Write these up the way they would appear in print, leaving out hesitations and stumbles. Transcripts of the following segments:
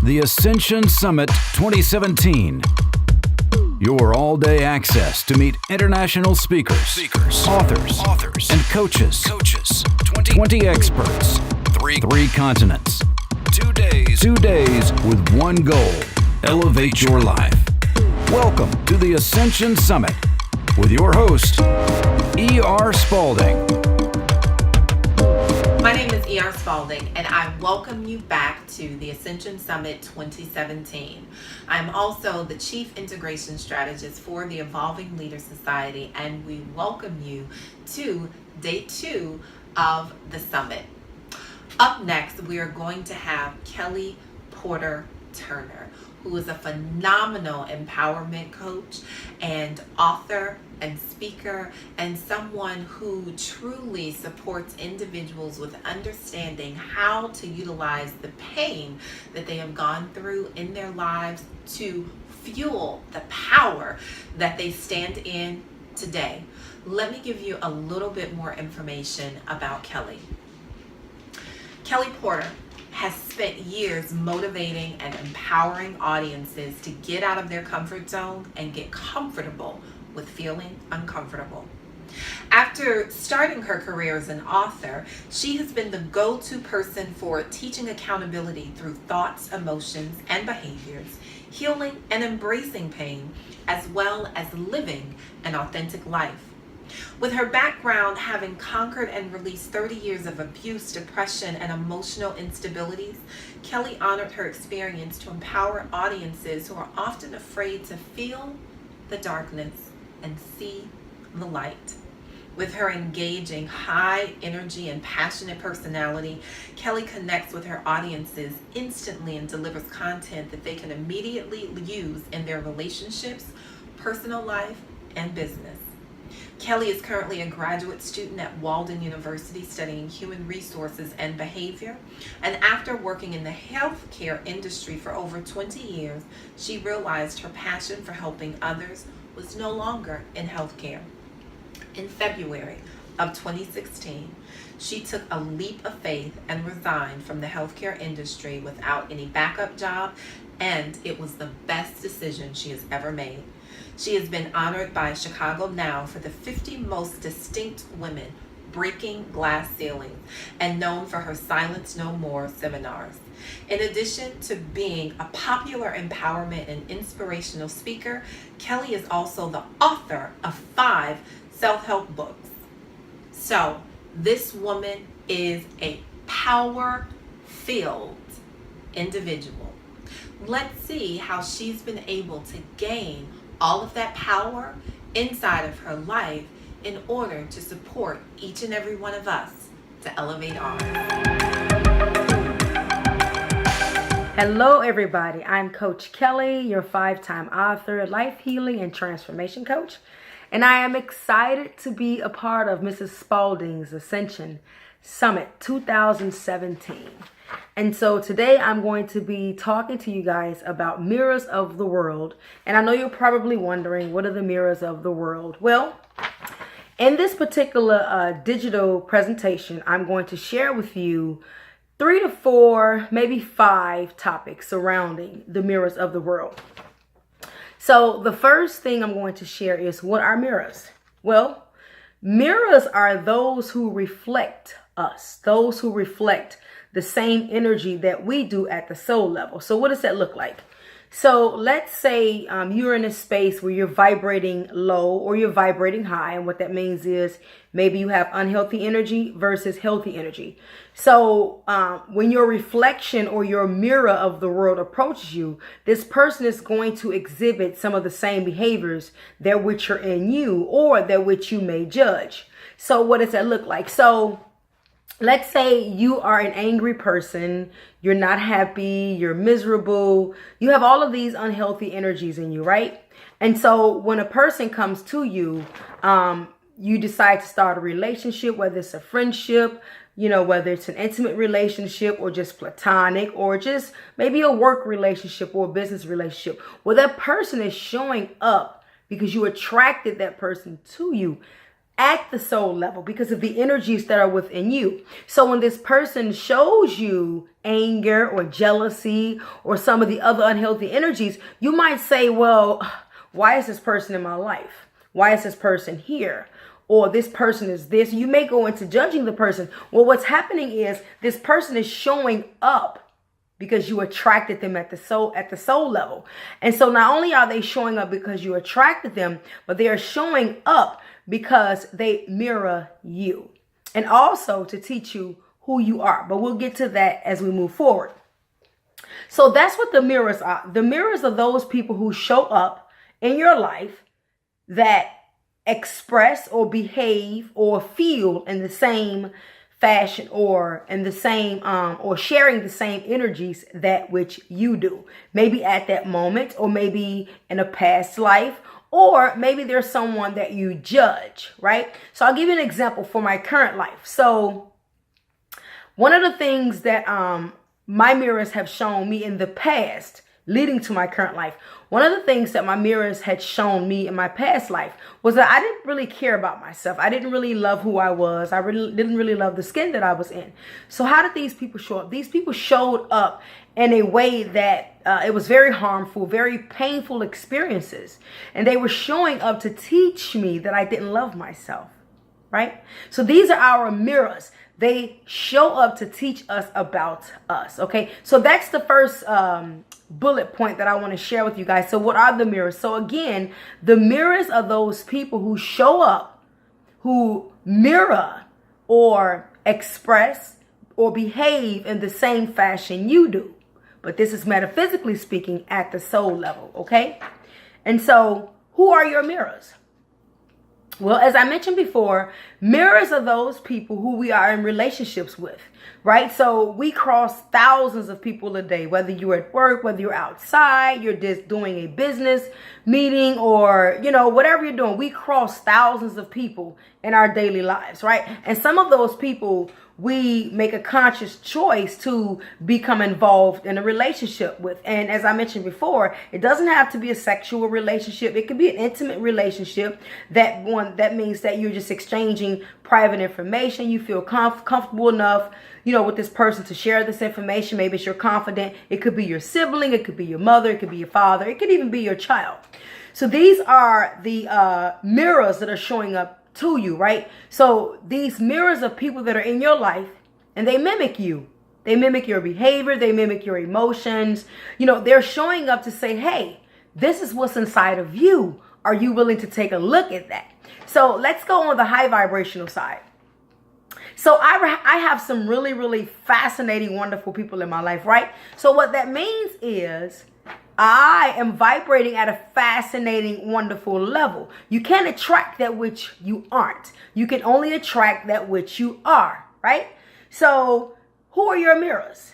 The Ascension Summit 2017. Your all-day access to meet international speakers, authors, and coaches. 20 experts, three continents. 2 days. 2 days with one goal: elevate your life. Welcome to the Ascension Summit with your host, E.R. Spalding. My name is E.R. Spalding, and I welcome you back to the Ascension Summit 2017. I'm also the Chief Integration Strategist for the Evolving Leader Society, and we welcome you to Day 2 of the Summit. Up next, we are going to have Kelley Porter Turner, who is a phenomenal empowerment coach and author and speaker, and someone who truly supports individuals with understanding how to utilize the pain that they have gone through in their lives to fuel the power that they stand in today. Let me give you a little bit more information about Kelley. Kelley Porter has spent years motivating and empowering audiences to get out of their comfort zone and get comfortable with feeling uncomfortable. After starting her career as an author, she has been the go-to person for teaching accountability through thoughts, emotions, and behaviors, healing and embracing pain, as well as living an authentic life. With her background having conquered and released 30 years of abuse, depression, and emotional instabilities, Kelley honored her experience to empower audiences who are often afraid to feel the darkness and see the light. With her engaging, high energy and passionate personality, Kelley connects with her audiences instantly and delivers content that they can immediately use in their relationships, personal life, and business. Kelley is currently a graduate student at Walden University studying human resources and behavior. And after working in the healthcare industry for over 20 years, she realized her passion for helping others was no longer in healthcare. In February of 2016, she took a leap of faith and resigned from the healthcare industry without any backup job, and it was the best decision she has ever made. She has been honored by Chicago Now for the 50 most distinct women breaking glass ceilings, and known for her Silence No More seminars. In addition to being a popular empowerment and inspirational speaker, Kelley is also the author of 5 self-help books. So this woman is a power-filled individual. Let's see how she's been able to gain all of that power inside of her life in order to support each and every one of us to elevate ours. Hello everybody, I'm Coach Kelley, your 5-time author, life healing and transformation coach, and I am excited to be a part of Mrs. Spalding's Ascension Summit 2017. And so today I'm going to be talking to you guys about mirrors of the world. And I know you're probably wondering, what are the mirrors of the world? Well, in this particular digital presentation, I'm going to share with you 3 to 4, maybe 5 topics surrounding the mirrors of the world. So the first thing I'm going to share is, what are mirrors? Well, mirrors are those who reflect us, those who reflect the same energy that we do at the soul level. So what does that look like? So let's say you're in a space where you're vibrating low or you're vibrating high. And what that means is maybe you have unhealthy energy versus healthy energy. So when your reflection or your mirror of the world approaches you, this person is going to exhibit some of the same behaviors that which are in you or that which you may judge. So what does that look like? So let's say you are an angry person, you're not happy, you're miserable, you have all of these unhealthy energies in you, right? And so when a person comes to you, you decide to start a relationship, whether it's a friendship, whether it's an intimate relationship or just platonic or just maybe a work relationship or a business relationship. Well, that person is showing up because you attracted that person to you at the soul level because of the energies that are within you. So when this person shows you anger or jealousy or some of the other unhealthy energies, you might say, well, why is this person in my life? Why is this person here? Or this person is this. You may go into judging the person. Well, what's happening is this person is showing up because you attracted them at the soul level. And so not only are they showing up because you attracted them, but they are showing up because they mirror you. And also to teach you who you are. But we'll get to that as we move forward. So that's what the mirrors are. The mirrors are those people who show up in your life that express or behave or feel in the same fashion or in the same or sharing the same energies that which you do. Maybe at that moment, or maybe in a past life, or maybe there's someone that you judge, right? So I'll give you an example for my current life. So one of the things that my mirrors have shown me in the past leading to my current life, one of the things that my mirrors had shown me in my past life was that I didn't really care about myself. I didn't really love who I was. I didn't really love the skin that I was in. So how did these people show up? These people showed up in a way that it was very harmful, very painful experiences. And they were showing up to teach me that I didn't love myself, right? So these are our mirrors. They show up to teach us about us, okay? So that's the first bullet point that I want to share with you guys. So what are the mirrors? So again, the mirrors are those people who show up, who mirror or express or behave in the same fashion you do. But this is metaphysically speaking at the soul level, okay? And so who are your mirrors? Well, as I mentioned before, mirrors are those people who we are in relationships with, right? So we cross thousands of people a day, whether you're at work, whether you're outside, you're just doing a business meeting, or, you know, whatever you're doing. We cross thousands of people in our daily lives, right? And some of those people we make a conscious choice to become involved in a relationship with. And as I mentioned before, it doesn't have to be a sexual relationship. It could be an intimate relationship. That means that you're just exchanging private information. You feel comfortable enough, you know, with this person to share this information. Maybe it's your confidant. It could be your sibling. It could be your mother. It could be your father. It could even be your child. So these are the mirrors that are showing up to you, right? So these mirrors of people that are in your life, and they mimic you. They mimic your behavior. They mimic your emotions. You know, they're showing up to say, hey, this is what's inside of you. Are you willing to take a look at that? So let's go on the high vibrational side. So I have some really, really fascinating, wonderful people in my life, right? So what that means is I am vibrating at a fascinating, wonderful level. You can't attract that which you aren't. You can only attract that which you are, right? So who are your mirrors?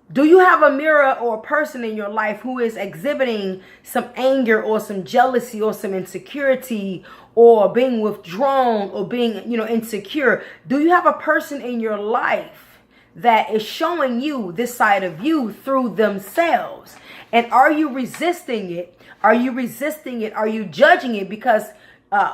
Do you have a mirror or a person in your life who is exhibiting some anger or some jealousy or some insecurity or being withdrawn or being, you know, insecure? Do you have a person in your life that is showing you this side of you through themselves? And are you resisting it? Are you resisting it? Are you judging it? Because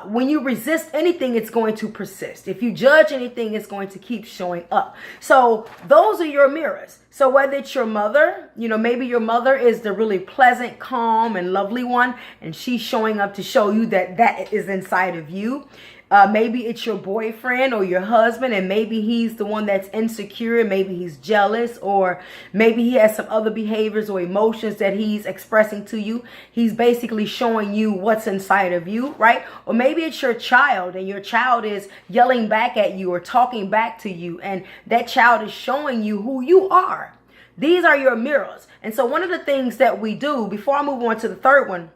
when you resist anything, it's going to persist. If you judge anything, it's going to keep showing up. So those are your mirrors. So whether it's your mother, you know, maybe your mother is the really pleasant, calm, and lovely one, and she's showing up to show you that that is inside of you. Maybe it's your boyfriend or your husband, and maybe he's the one that's insecure. Maybe he's jealous, or maybe he has some other behaviors or emotions that he's expressing to you. He's basically showing you what's inside of you, right? Or maybe it's your child, and your child is yelling back at you or talking back to you, and that child is showing you who you are. These are your mirrors. And so one of the things that we do, before I move on to the third one,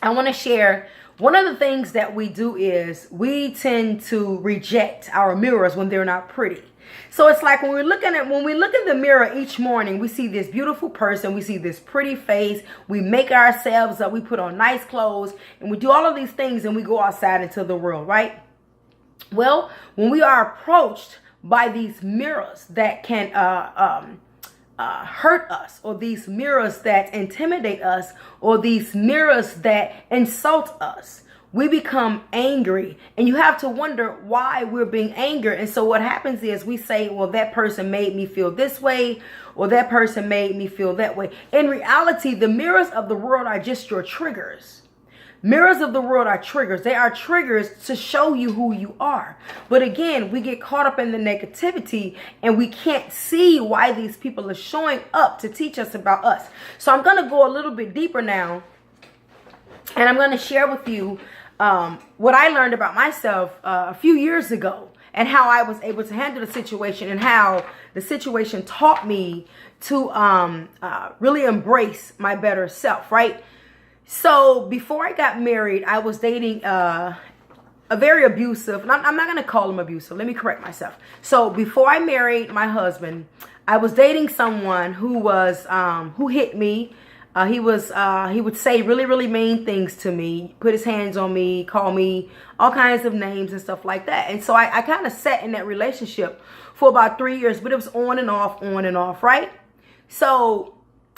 I want to share one of the things that we do is we tend to reject our mirrors when they're not pretty. So it's like when we look in the mirror each morning, we see this beautiful person, we see this pretty face, we make ourselves up, we put on nice clothes, and we do all of these things, and we go outside into the world, right? Well, when we are approached by these mirrors that can hurt us, or these mirrors that intimidate us, or these mirrors that insult us, we become angry, and you have to wonder why we're being angry. And so what happens is we say, well, that person made me feel this way, or that person made me feel that way. In reality, the mirrors of the world are just your triggers. Mirrors of the world are triggers. They are triggers to show you who you are. But again, we get caught up in the negativity and we can't see why these people are showing up to teach us about us. So I'm going to go a little bit deeper now, and I'm going to share with you what I learned about myself a few years ago, and how I was able to handle the situation, and how the situation taught me to really embrace my better self, right? So before I got married, I was dating a very abusive, and I'm not going to call him abusive. Let me correct myself. So before I married my husband, I was dating someone who was who hit me. He would say really, really mean things to me, put his hands on me, call me all kinds of names and stuff like that. And so I kind of sat in that relationship for about 3 years, but it was on and off, right? So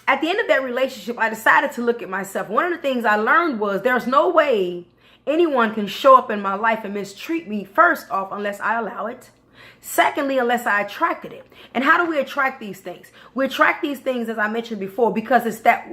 at the end of that relationship, I decided to look at myself. One of the things I learned was there's no way anyone can show up in my life and mistreat me, first off, unless I allow it. Secondly, unless I attracted it. And how do we attract these things? We attract these things, as I mentioned before, because it's that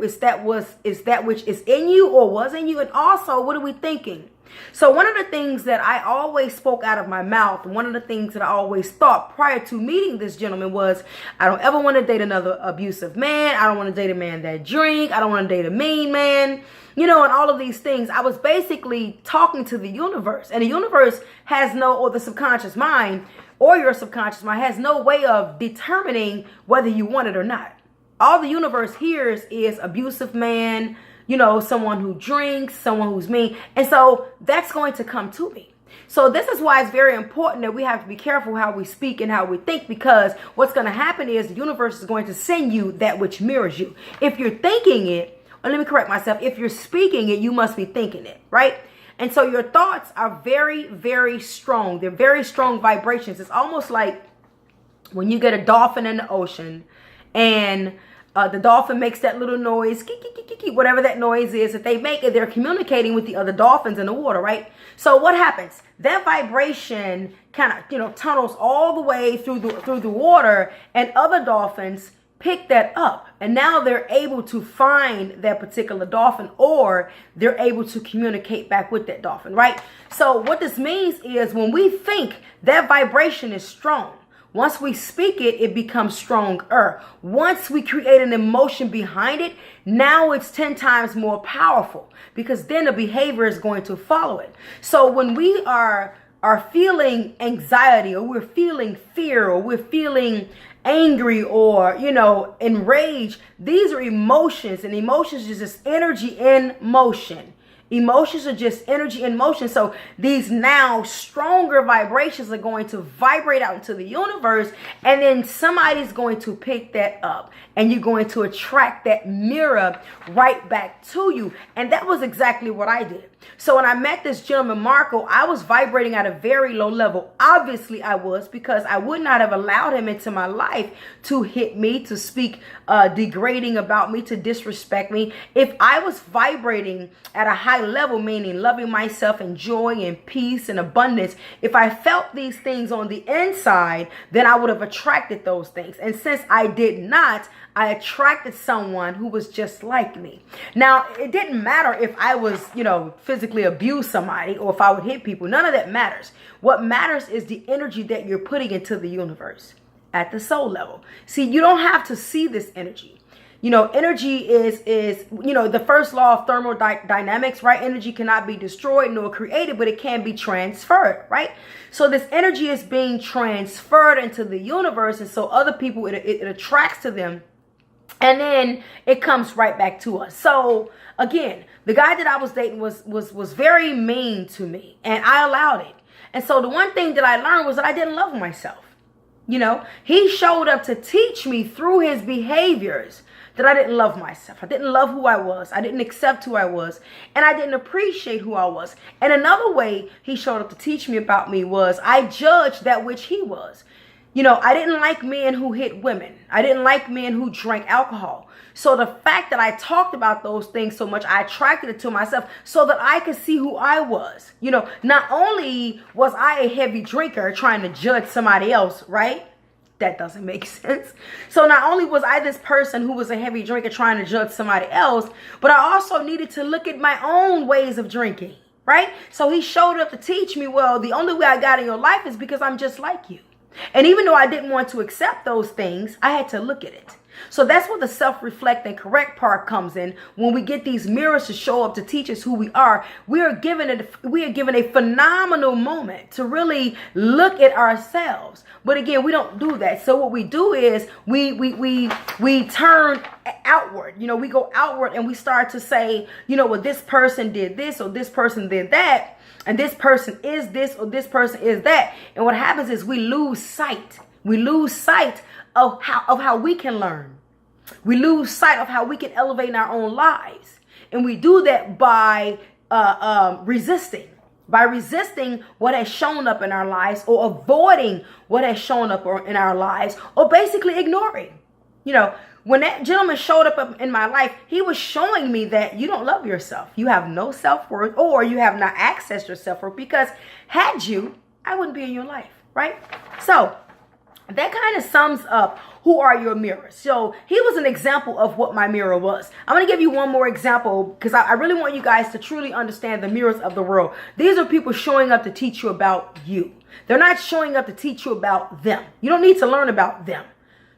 which is in you or was in you. And also, what are we thinking? So one of the things that I always spoke out of my mouth, one of the things that I always thought prior to meeting this gentleman was, I don't ever want to date another abusive man. I don't want to date a man that drink. I don't want to date a mean man. You know, and all of these things. I was basically talking to the universe. And the universe has or the subconscious mind, or your subconscious mind has no way of determining whether you want it or not. All the universe hears is abusive man, you know, someone who drinks, someone who's mean. And so that's going to come to me. So this is why it's very important that we have to be careful how we speak and how we think, because what's going to happen is the universe is going to send you that which mirrors you. If you're thinking it, or let me correct myself, if you're speaking it, you must be thinking it, right? And so your thoughts are very, very strong. They're very strong vibrations. It's almost like when you get a dolphin in the ocean, and the dolphin makes that little noise, whatever that noise is that they make, and they're communicating with the other dolphins in the water, right? So what happens? That vibration kind of, tunnels all the way through the water, and other dolphins pick that up, and now they're able to find that particular dolphin, or they're able to communicate back with that dolphin, right? So what this means is when we think, that vibration is strong. Once we speak it, it becomes stronger. Once we create an emotion behind it, now it's 10 times more powerful, because then the behavior is going to follow it. So when we are feeling anxiety, or we're feeling fear, or we're feeling angry, or enraged, these are emotions, and emotions is just energy in motion. Emotions are just energy in motion. So these now stronger vibrations are going to vibrate out into the universe, and then somebody's going to pick that up, and you're going to attract that mirror right back to you. And that was exactly what I did. So when I met this gentleman, Marco, I was vibrating at a very low level. Obviously I was, because I would not have allowed him into my life to hit me, to speak degrading about me, to disrespect me. If I was vibrating at a high level, meaning loving myself and joy and peace and abundance, if I felt these things on the inside, then I would have attracted those things. And since I did not, I attracted someone who was just like me. Now, it didn't matter if I was, physically abuse somebody, or if I would hit people. None of that matters. What matters is the energy that you're putting into the universe at the soul level. See, you don't have to see this energy. Energy is the first law of thermodynamics, right? Energy cannot be destroyed nor created, but it can be transferred, right? So this energy is being transferred into the universe, and so other people, it attracts to them, and then it comes right back to us. So again, the guy that I was dating was very mean to me, and I allowed it. And so the one thing that I learned was that I didn't love myself. He showed up to teach me through his behaviors that I didn't love myself. I didn't love who I was. I didn't accept who I was. And I didn't appreciate who I was. And another way he showed up to teach me about me was I judged that which he was. I didn't like men who hit women. I didn't like men who drank alcohol. So the fact that I talked about those things so much, I attracted it to myself so that I could see who I was. Not only was I a heavy drinker trying to judge somebody else, right? That doesn't make sense. So not only was I this person who was a heavy drinker trying to judge somebody else, but I also needed to look at my own ways of drinking, right? So he showed up to teach me, well, the only way I got in your life is because I'm just like you. And even though I didn't want to accept those things, I had to look at it. So that's where the self-reflect and correct part comes in. When we get these mirrors to show up to teach us who we are, we are given a phenomenal moment to really look at ourselves. But again, we don't do that. So what we do is we turn outward. We go outward and we start to say, well, this person did this or this person did that. And this person is this or this person is that. And what happens is we lose sight. We lose sight of how we can learn. We lose sight of how we can elevate in our own lives. And we do that by resisting. By resisting what has shown up in our lives, or avoiding what has shown up in our lives, or basically ignoring. When that gentleman showed up in my life, he was showing me that you don't love yourself. You have no self-worth, or you have not accessed your self-worth, because had you, I wouldn't be in your life, right? So that kind of sums up who are your mirrors. So he was an example of what my mirror was. I'm going to give you one more example because I really want you guys to truly understand the mirrors of the world. These are people showing up to teach you about you. They're not showing up to teach you about them. You don't need to learn about them.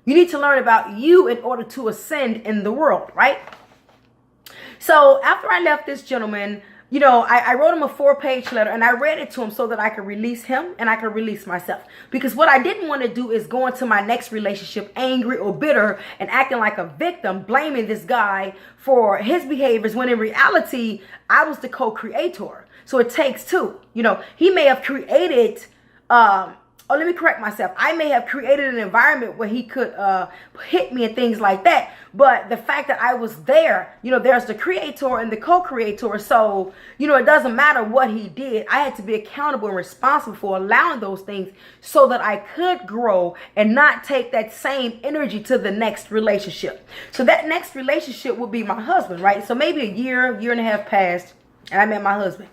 You need to learn about you in order to ascend in the world, right? So after I left this gentleman, I wrote him a 4-page letter and I read it to him so that I could release him and I could release myself. Because what I didn't want to do is go into my next relationship angry or bitter and acting like a victim, blaming this guy for his behaviors, when in reality, I was the co-creator. So it takes two. He may have created, let me correct myself. I may have created an environment where he could hit me and things like that. But the fact that I was there, there's the creator and the co-creator. So, it doesn't matter what he did. I had to be accountable and responsible for allowing those things so that I could grow and not take that same energy to the next relationship. So that next relationship would be my husband, right? So maybe a year and a half passed and I met my husband.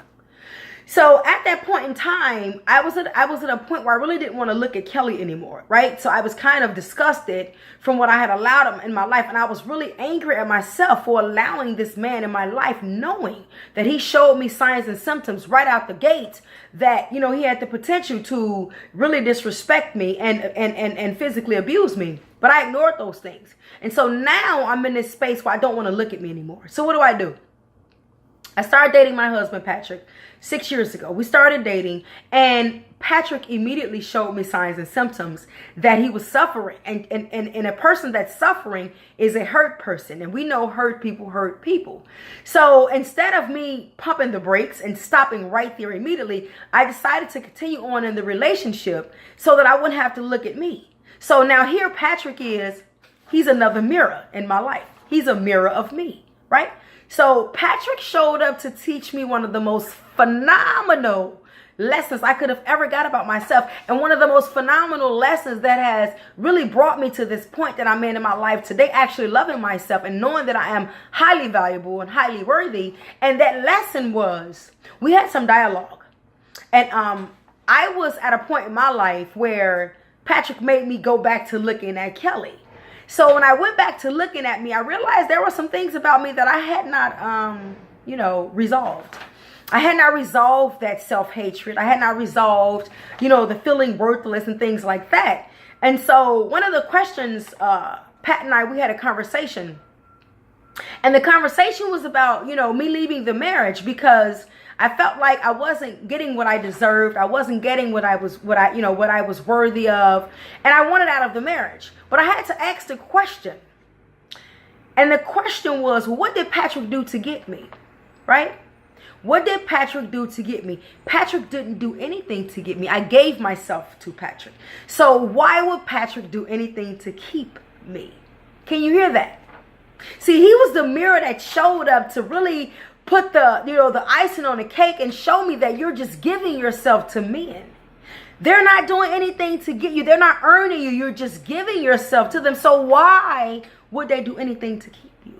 So at that point in time, I was at a point where I really didn't want to look at Kelley anymore, right? So I was kind of disgusted from what I had allowed him in my life. And I was really angry at myself for allowing this man in my life, knowing that he showed me signs and symptoms right out the gate that, he had the potential to really disrespect me and physically abuse me. But I ignored those things. And so now I'm in this space where I don't want to look at me anymore. So what do? I started dating my husband, Patrick, 6 years ago. We started dating and Patrick immediately showed me signs and symptoms that he was suffering. And a person that's suffering is a hurt person. And we know hurt people hurt people. So instead of me pumping the brakes and stopping right there immediately, I decided to continue on in the relationship so that I wouldn't have to look at me. So now here Patrick is, he's another mirror in my life. He's a mirror of me, right? So Patrick showed up to teach me one of the most phenomenal lessons I could have ever got about myself. And one of the most phenomenal lessons that has really brought me to this point that I'm in my life today, actually loving myself and knowing that I am highly valuable and highly worthy. And that lesson was, we had some dialogue. And I was at a point in my life where Patrick made me go back to looking at Kelley. So when I went back to looking at me, I realized there were some things about me that I had not, resolved. I had not resolved that self-hatred. I had not resolved, the feeling worthless and things like that. And so one of the questions, Pat and I, we had a conversation. And the conversation was about, me leaving the marriage because I felt like I wasn't getting what I deserved. I wasn't getting what I was worthy of. And I wanted out of the marriage. But I had to ask the question. And the question was, what did Patrick do to get me? Right? What did Patrick do to get me? Patrick didn't do anything to get me. I gave myself to Patrick. So why would Patrick do anything to keep me? Can you hear that? See, he was the mirror that showed up to really put the icing on the cake and show me that you're just giving yourself to men. They're not doing anything to get you. They're not earning you. You're just giving yourself to them. So why would they do anything to keep you?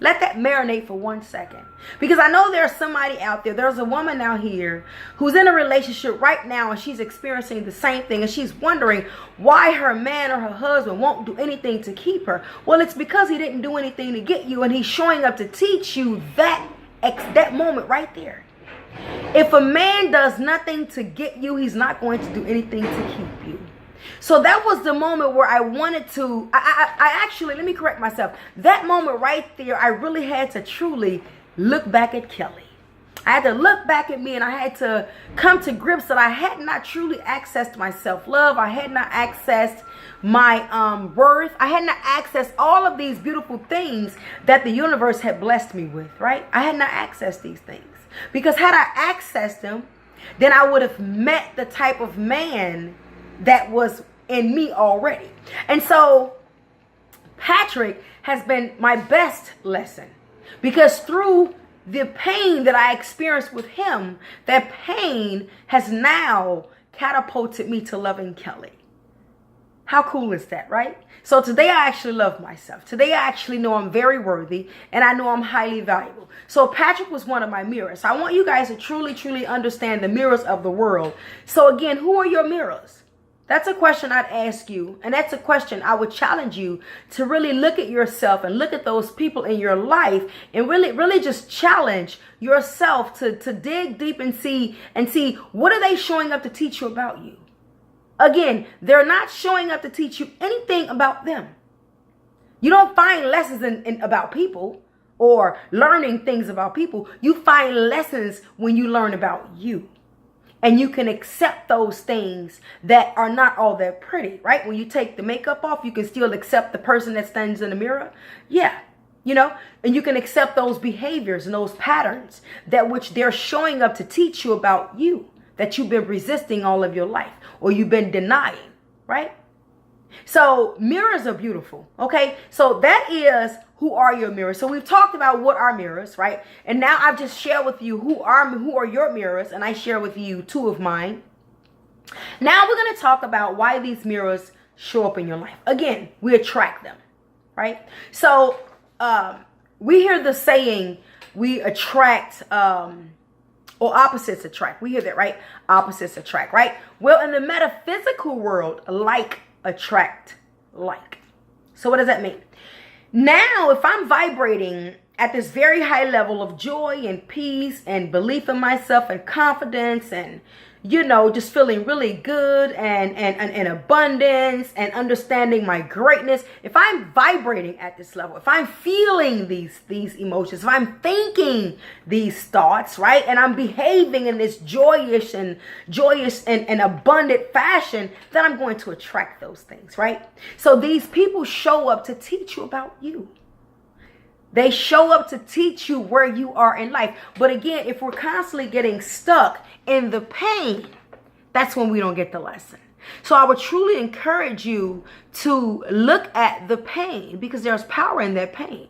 Let that marinate for 1 second. Because I know there's somebody out there. There's a woman out here who's in a relationship right now and she's experiencing the same thing. And she's wondering why her man or her husband won't do anything to keep her. Well, it's because he didn't do anything to get you. And he's showing up to teach you that moment right there. If a man does nothing to get you, he's not going to do anything to keep you. So that was the moment where I wanted to, I actually, let me correct myself. That moment right there, I really had to truly look back at Kelley. I had to look back at me and I had to come to grips that I had not truly accessed my self-love. I had not accessed my worth. I had not accessed all of these beautiful things that the universe had blessed me with, right? I had not accessed these things. Because had I accessed them, then I would have met the type of man that was in me already. And so Patrick has been my best lesson, because through the pain that I experienced with him, that pain has now catapulted me to loving Kelley. How cool is that, right? So today I actually love myself. Today I actually know I'm very worthy and I know I'm highly valuable. So Patrick was one of my mirrors. I want you guys to truly, truly understand the mirrors of the world. So again, who are your mirrors? That's a question I'd ask you. And that's a question I would challenge you to really look at yourself and look at those people in your life and really just challenge yourself to dig deep and see what are they showing up to teach you about you. Again, they're not showing up to teach you anything about them. You don't find lessons about people or learning things about people. You find lessons when you learn about you. And you can accept those things that are not all that pretty, right? When you take the makeup off, you can still accept the person that stands in the mirror. Yeah, and you can accept those behaviors and those patterns that which they're showing up to teach you about you, that you've been resisting all of your life or you've been denying, right? So mirrors are beautiful, okay? So that is who are your mirrors. So we've talked about what are mirrors, right? And now I've just shared with you who are your mirrors, and I share with you 2 of mine. Now we're going to talk about why these mirrors show up in your life. Again, we attract them, right? So we hear the saying, we attract, or opposites attract. We hear that, right? Opposites attract, right? Well, in the metaphysical world, like attract like. So what does that mean? Now, if I'm vibrating at this very high level of joy and peace and belief in myself and confidence and, just feeling really good and abundance and understanding my greatness, if I'm vibrating at this level, if I'm feeling these emotions, if I'm thinking these thoughts, right, and I'm behaving in this joyous and abundant fashion, then I'm going to attract those things, right? So these people show up to teach you about you. They show up to teach you where you are in life. But again, if we're constantly getting stuck in the pain, that's when we don't get the lesson. So I would truly encourage you to look at the pain, because there's power in that pain.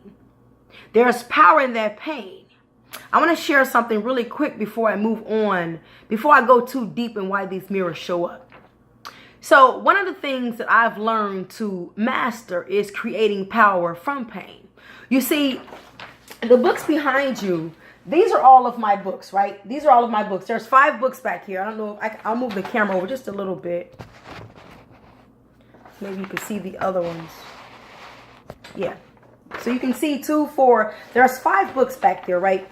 There's power in that pain. I want to share something really quick before I move on, before I go too deep in why these mirrors show up. So one of the things that I've learned to master is creating power from pain. You see, the books behind you, these are all of my books, right? These are all of my books. There's 5 books back here. I don't know if I'll move the camera over just a little bit. Maybe you can see the other ones. Yeah. So you can see 2, 4. There's 5 books back there, right?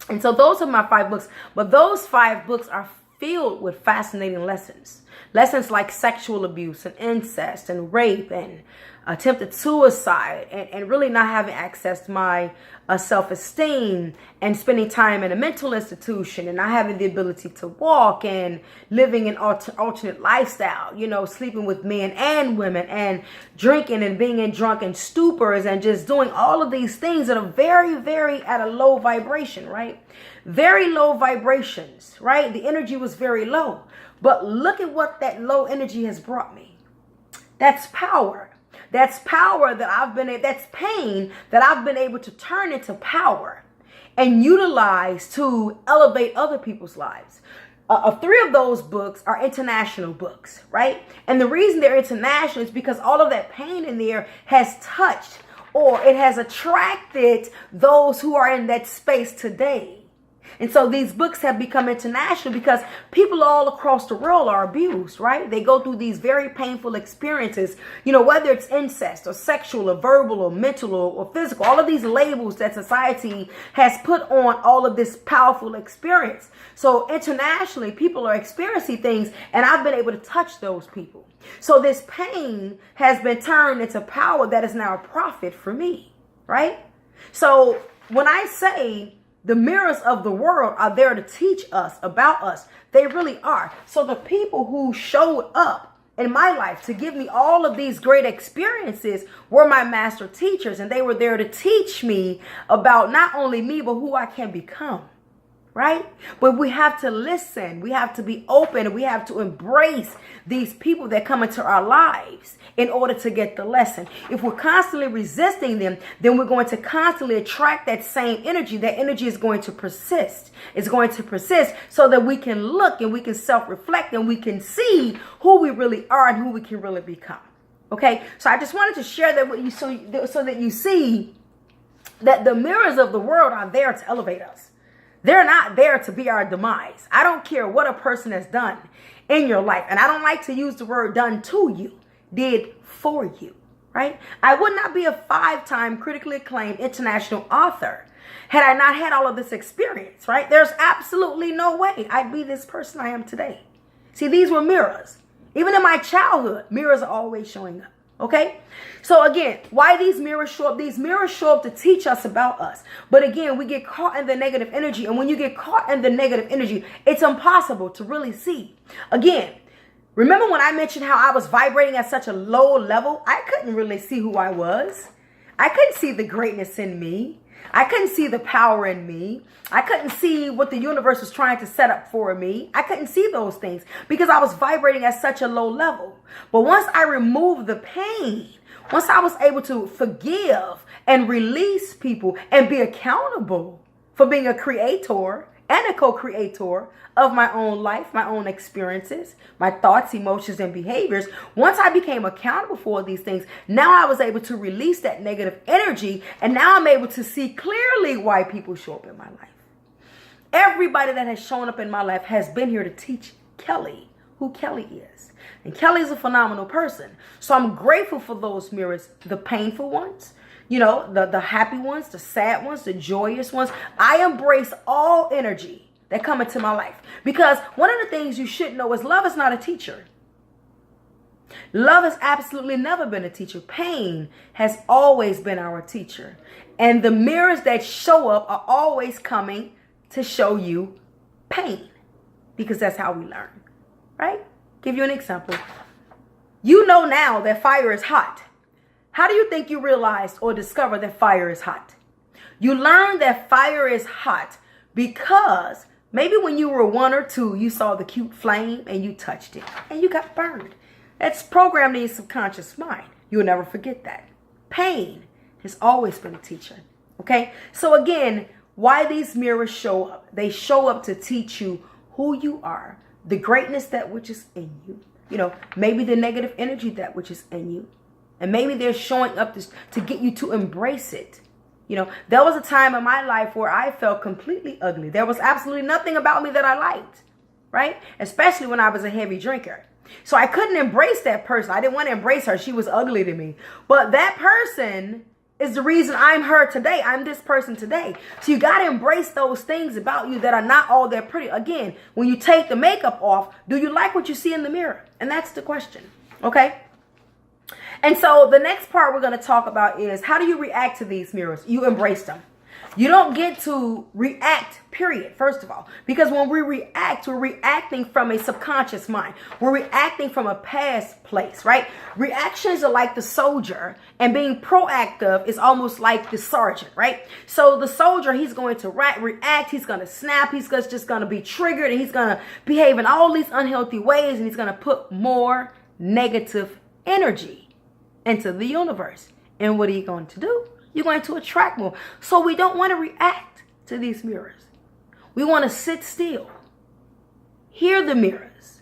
And so those are my 5 books. But those 5 books are filled with fascinating lessons. Lessons like sexual abuse and incest and rape and attempted suicide and really not having access to my self-esteem and spending time in a mental institution and not having the ability to walk and living an alternate lifestyle, sleeping with men and women and drinking and being in drunken stupors and just doing all of these things that are very, very at a low vibration, right? Very low vibrations, right? The energy was very low. But look at what that low energy has brought me. That's power. That's power that that's pain that I've been able to turn into power. and utilize to elevate other people's lives. 3 of those books are international books, right? And the reason they're international is because all of that pain in there has touched, or it has attracted those who are in that space today. And so these books have become international because people all across the world are abused, right? They go through these very painful experiences, whether it's incest or sexual or verbal or mental or physical, all of these labels that society has put on all of this powerful experience. So internationally, people are experiencing things, and I've been able to touch those people. So this pain has been turned into power that is now a profit for me, right? So when I say the mirrors of the world are there to teach us about us, they really are. So the people who showed up in my life to give me all of these great experiences were my master teachers, and they were there to teach me about not only me, but who I can become. Right? But we have to listen. We have to be open. We have to embrace these people that come into our lives in order to get the lesson. If we're constantly resisting them, then we're going to constantly attract that same energy. That energy is going to persist. It's going to persist so that we can look and we can self-reflect and we can see who we really are and who we can really become. Okay? So I just wanted to share that with you so that you see that the mirrors of the world are there to elevate us. They're not there to be our demise. I don't care what a person has done in your life. And I don't like to use the word done to you, did for you, right? I would not be a 5-time critically acclaimed international author had I not had all of this experience, right? There's absolutely no way I'd be this person I am today. See, these were mirrors. Even in my childhood, mirrors are always showing up. Okay, so again, why these mirrors show up? These mirrors show up to teach us about us. But again, we get caught in the negative energy. And when you get caught in the negative energy, it's impossible to really see. Again, remember when I mentioned how I was vibrating at such a low level? I couldn't really see who I was. I couldn't see the greatness in me. I couldn't see the power in me. I couldn't see what the universe was trying to set up for me. I couldn't see those things because I was vibrating at such a low level. But once I removed the pain, once I was able to forgive and release people and be accountable for being a creator and a co-creator of my own life, my own experiences, my thoughts, emotions, and behaviors. Once I became accountable for these things, now I was able to release that negative energy, and now I'm able to see clearly why people show up in my life. Everybody that has shown up in my life has been here to teach Kelley who Kelley is. And Kelley is a phenomenal person. So I'm grateful for those mirrors, the painful ones, the happy ones, the sad ones, the joyous ones. I embrace all energy that come into my life. Because one of the things you should know is love is not a teacher. Love has absolutely never been a teacher. Pain has always been our teacher. And the mirrors that show up are always coming to show you pain. Because that's how we learn. Right? Give you an example. You know now that fire is hot. How do you think you realized or discovered that fire is hot? You learned that fire is hot because maybe when you were 1 or 2, you saw the cute flame and you touched it and you got burned. That's programmed in your subconscious mind. You'll never forget that. Pain has always been a teacher. Okay? So again, why these mirrors show up? They show up to teach you who you are, the greatness that which is in you. Maybe the negative energy that which is in you. And maybe they're showing up to get you to embrace it. There was a time in my life where I felt completely ugly. There was absolutely nothing about me that I liked, right? Especially when I was a heavy drinker. So I couldn't embrace that person. I didn't want to embrace her. She was ugly to me. But that person is the reason I'm her today. I'm this person today. So you got to embrace those things about you that are not all that pretty. Again, when you take the makeup off, do you like what you see in the mirror? And that's the question. Okay? And so the next part we're going to talk about is how do you react to these mirrors? You embrace them. You don't get to react, period, first of all. Because when we react, we're reacting from a subconscious mind. We're reacting from a past place, right? Reactions are like the soldier, and being proactive is almost like the sergeant, right? So the soldier, he's going to react, he's going to snap, he's just going to be triggered, and he's going to behave in all these unhealthy ways, and he's going to put more negative energy into the universe. And what are you going to do? You're going to attract more. So we don't want to react to these mirrors. We want to sit still. Hear the mirrors.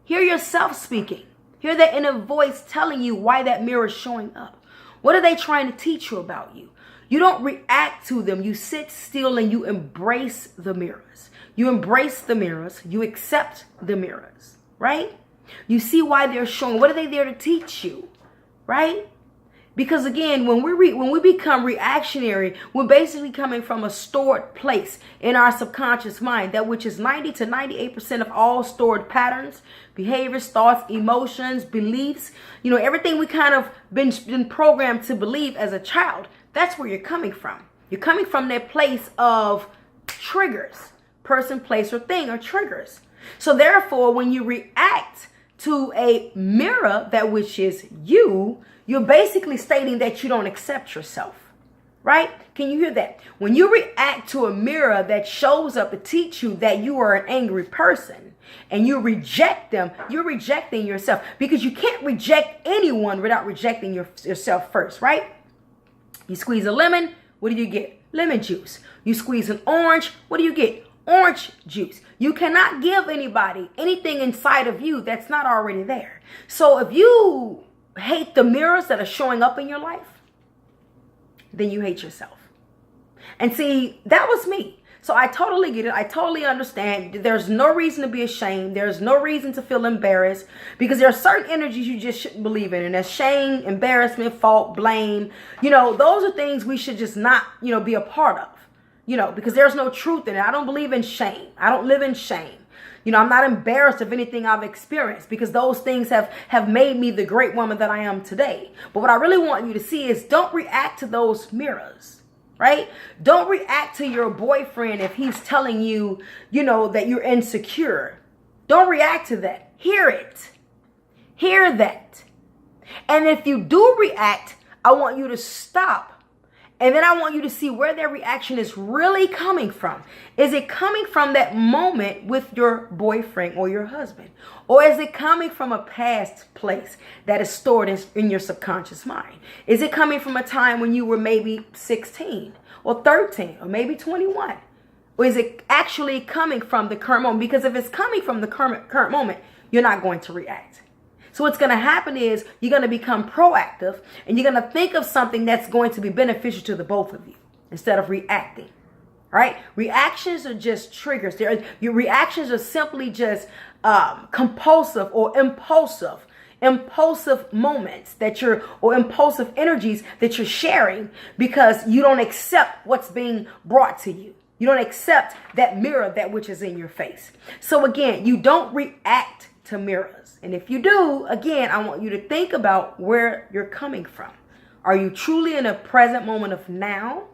Hear yourself speaking. Hear that inner voice telling you why that mirror is showing up. What are they trying to teach you about you? You don't react to them. You sit still and you embrace the mirrors. You embrace the mirrors. You accept the mirrors, right? You see why they're showing. What are they there to teach you, right? Because again, when we become reactionary, we're basically coming from a stored place in our subconscious mind, that which is 90 to 98% of all stored patterns, behaviors, thoughts, emotions, beliefs. Everything we kind of been programmed to believe as a child. That's where you're coming from. You're coming from that place of triggers. Person, place, or thing are triggers. So therefore, when you react to a mirror, that which is you're basically stating that you don't accept yourself, right? Can you hear that? When you react to a mirror that shows up to teach you that you are an angry person and you reject them, you're rejecting yourself, because you can't reject anyone without rejecting yourself first, right? You squeeze a lemon, what do you get? Lemon juice. You squeeze an orange, what do you get? Orange juice. You cannot give anybody anything inside of you that's not already there. So if you hate the mirrors that are showing up in your life, then you hate yourself. And see, that was me. So I totally get it. I totally understand. There's no reason to be ashamed. There's no reason to feel embarrassed, because there are certain energies you just shouldn't believe in. And that's shame, embarrassment, fault, blame. Those are things we should just not, be a part of, because there's no truth in it. I don't believe in shame. I don't live in shame. I'm not embarrassed of anything I've experienced, because those things have made me the great woman that I am today. But what I really want you to see is, don't react to those mirrors, right? Don't react to your boyfriend if he's telling you, that you're insecure. Don't react to that. Hear it. Hear that. And if you do react, I want you to stop. And then I want you to see where their reaction is really coming from. Is it coming from that moment with your boyfriend or your husband? Or is it coming from a past place that is stored in your subconscious mind? Is it coming from a time when you were maybe 16 or 13 or maybe 21? Or is it actually coming from the current moment? Because if it's coming from the current moment, you're not going to react. So what's going to happen is, you're going to become proactive, and you're going to think of something that's going to be beneficial to the both of you instead of reacting. All right? Reactions are just triggers. Your reactions are simply just compulsive or impulsive moments or impulsive energies that you're sharing, because you don't accept what's being brought to you. You don't accept that mirror, that which is in your face. So again, you don't react to mirrors. And if you do, again, I want you to think about where you're coming from. Are you truly in a present moment of now?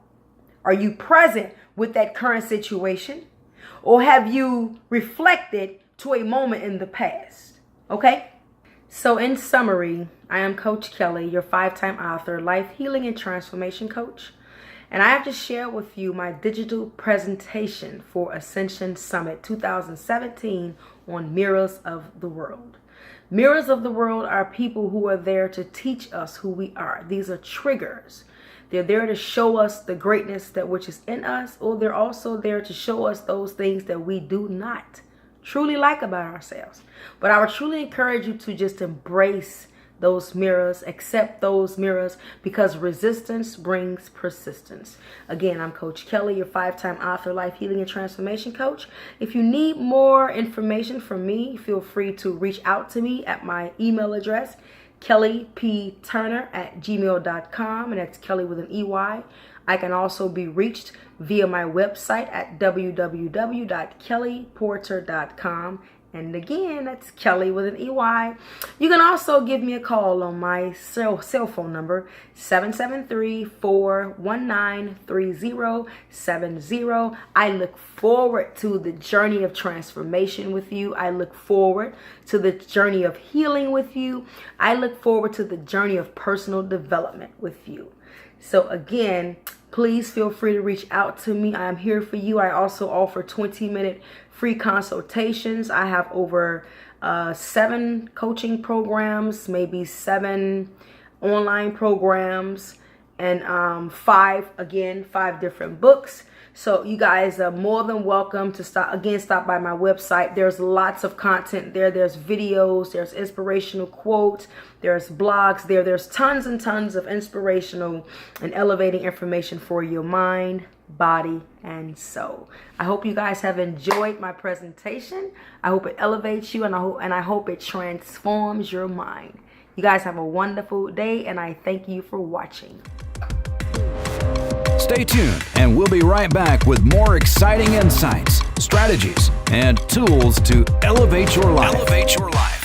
Are you present with that current situation? Or have you reflected to a moment in the past? Okay? So in summary, I am Coach Kelley, your 5-time author, life healing and transformation coach. And I have to share with you my digital presentation for Ascension Summit 2017 on Mirrors of the World. Mirrors of the world are people who are there to teach us who we are. These are triggers. They're there to show us the greatness that which is in us, or they're also there to show us those things that we do not truly like about ourselves. But I would truly encourage you to just embrace those mirrors, accept those mirrors, because resistance brings persistence. Again, I'm Coach Kelley, your 5-time author, life healing and transformation coach. If you need more information from me, feel free to reach out to me at my email address, kelleypturner@gmail.com, and that's Kelley with an EY. I can also be reached via my website at www.kelleyporter.com. And again, that's Kelley with an EY. You can also give me a call on my cell phone number, 773-419-3070. I look forward to the journey of transformation with you. I look forward to the journey of healing with you. I look forward to the journey of personal development with you. So again, please feel free to reach out to me. I am here for you. I also offer 20-minute free consultations. I have over 7 coaching programs, maybe 7 online programs, and five different books. So you guys are more than welcome to stop by my website. There's lots of content there. There's videos, there's inspirational quotes, there's blogs there. There's tons and tons of inspirational and elevating information for your mind, body, and soul. I hope you guys have enjoyed my presentation. I hope it elevates you, and I hope it transforms your mind. You guys have a wonderful day, and I thank you for watching. Stay tuned, and we'll be right back with more exciting insights, strategies, and tools to elevate your life.